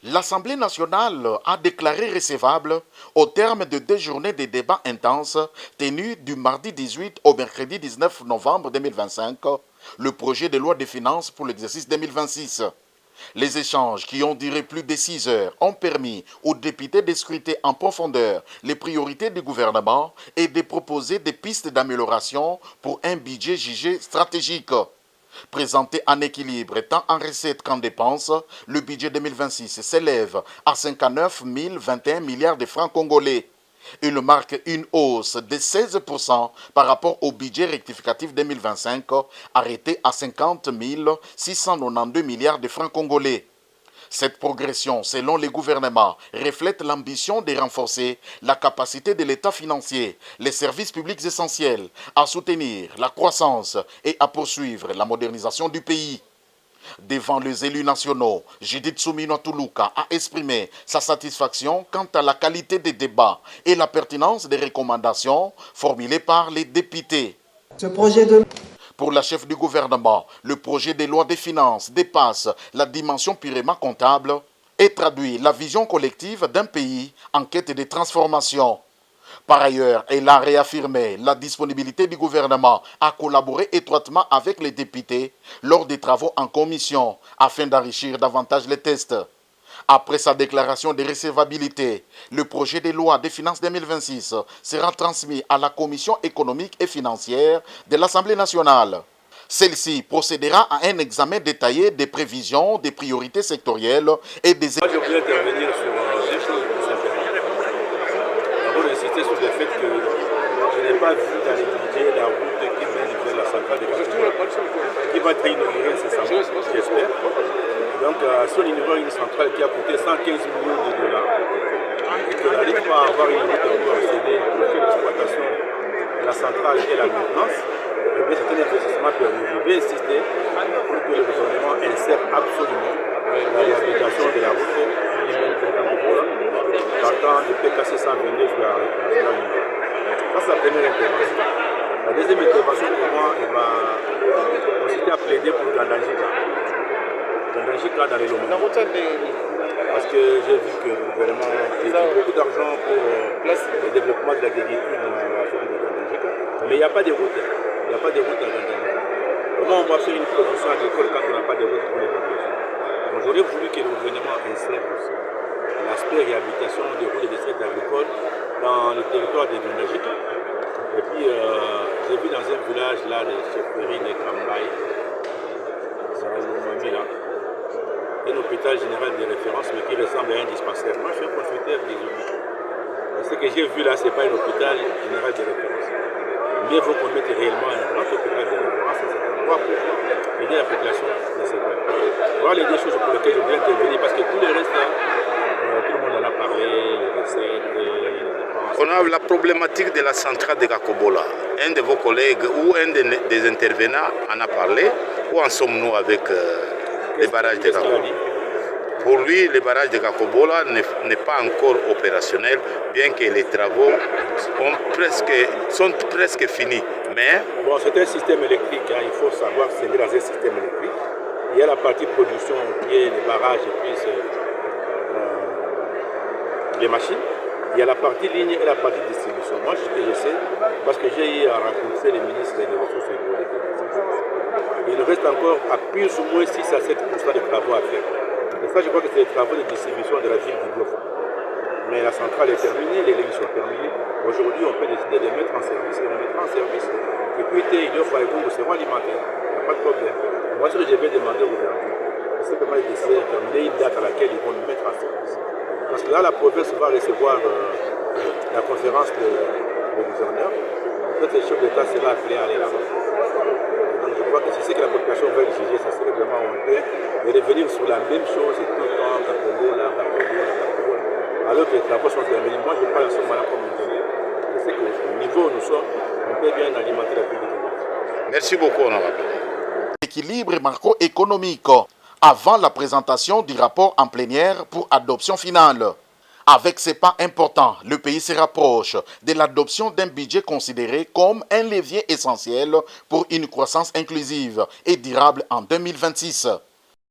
L'Assemblée nationale a déclaré recevable, au terme de 2 journées de débats intenses tenues du mardi 18 au mercredi 19 novembre 2025, le projet de loi de finances pour l'exercice 2026. Les échanges qui ont duré plus de 6 heures ont permis aux députés de scruter en profondeur les priorités du gouvernement et de proposer des pistes d'amélioration pour un budget jugé stratégique. Présenté en équilibre tant en recettes qu'en dépenses, le budget 2026 s'élève à 59 021 milliards de francs congolais. Il marque une hausse de 16% par rapport au budget rectificatif 2025 arrêté à 50 692 milliards de francs congolais. Cette progression, selon le gouvernement, reflète l'ambition de renforcer la capacité de l'État financier, les services publics essentiels, à soutenir la croissance et à poursuivre la modernisation du pays. Devant les élus nationaux, Judith Soumino Toulouka a exprimé sa satisfaction quant à la qualité des débats et la pertinence des recommandations formulées par les députés. Pour la chef du gouvernement, le projet de loi des finances dépasse la dimension purement comptable et traduit la vision collective d'un pays en quête de transformation. Par ailleurs, elle a réaffirmé la disponibilité du gouvernement à collaborer étroitement avec les députés lors des travaux en commission afin d'enrichir davantage les tests. Après sa déclaration de recevabilité, le projet de loi des finances 2026 sera transmis à la Commission économique et financière de l'Assemblée nationale. Celle-ci procédera à un examen détaillé des prévisions, des priorités sectorielles et des... Moi, je voulais intervenir sur deux choses tout simplement. D'abord, insister sur le fait que je n'ai pas vu dans les budgets la route qui mène vers la centrale de Kakobola, qui va être inaugurée incessamment, j'espère. Donc, si on inaugure une centrale qui a coûté 115 millions de dollars et qu'on n'arrive pas à avoir une route pour accéder pour faire l'exploitation de la centrale et la maintenance, eh bien, c'est un investissement perdu. Je vais insister pour que le gouvernement insère absolument la réhabilitation de la route partant de PKC 122 sur la numéro. Ça, c'est la première intervention. La deuxième intervention, pour moi, elle m'a incité à plaider pour Gandangika. Gandangika dans les Lomé. Parce que j'ai vu que le gouvernement a beaucoup d'argent pour le développement de l'agriculture dans la zone de Gandangika. Mais il n'y a pas de route. Il n'y a pas de route à Gandangika. Comment on va faire une production agricole quand on n'a pas de route pour les populations? Donc j'aurais voulu que le gouvernement insère aussi l'aspect réhabilitation des routes et des sites agricoles dans le territoire de Gandangika. Et puis j'ai vu dans un village là, les chefferies de Kambaï, un hôpital général de référence mais qui ressemble à un dispensaire. Moi je suis un consulteur des hôpitaux. Et ce que j'ai vu là, ce n'est pas un hôpital général de référence. Mieux vaut qu'on mette réellement un grand hôpital de référence à cet endroit pour aider la population de ce pays. Voilà les deux choses pour lesquelles je voulais intervenir parce que tout le reste là, tout le monde en a parlé, les recettes, les dépenses. On a la problématique de la centrale de Kakobola. Un de vos collègues ou un des intervenants en a parlé. Où en sommes-nous avec les barrages de Kakobola? Pour lui, le barrage de Kakobola n'est pas encore opérationnel, bien que les travaux sont presque finis. Mais bon, c'est un système électrique, hein. Il faut savoir que c'est dans un système électrique. Il y a la partie production qui est les barrages et puis les machines. Il y a la partie ligne et la partie distribution. Moi, je sais, parce que j'ai eu à rencontrer les ministres des ressources hydrauliques. Il nous reste encore à plus ou moins 6 à 7% de travaux à faire. Et ça, je crois que c'est les travaux de distribution de la ville du Bloc. Mais la centrale est terminée, les lignes sont terminées. Aujourd'hui, on peut décider de mettre en service et on mettra en service. Et puis, il offre à vous seront alimentés. Il n'y a pas de problème. Moi, ce que je vais demander au gouvernement, c'est simplement de décider de terminer une date à laquelle ils vont nous mettre en service. Parce que là, la province va recevoir la conférence de gouverneurs. Peut-être le chef d'État sera appelé à aller là-bas. Donc, je crois que c'est ce que la population va exiger, ça serait vraiment honteux de revenir sur la même chose et tout le temps, Kakobola. Alors que les travaux sont terminés. Moi, je parle à ce moment-là comme ingénieur. Je sais qu'au niveau où nous sommes, on peut bien alimenter la ville de Kakobola. Merci beaucoup, honorable. Équilibre macroéconomique avant la présentation du rapport en plénière pour adoption finale. Avec ces pas importants, le pays se rapproche de l'adoption d'un budget considéré comme un levier essentiel pour une croissance inclusive et durable en 2026.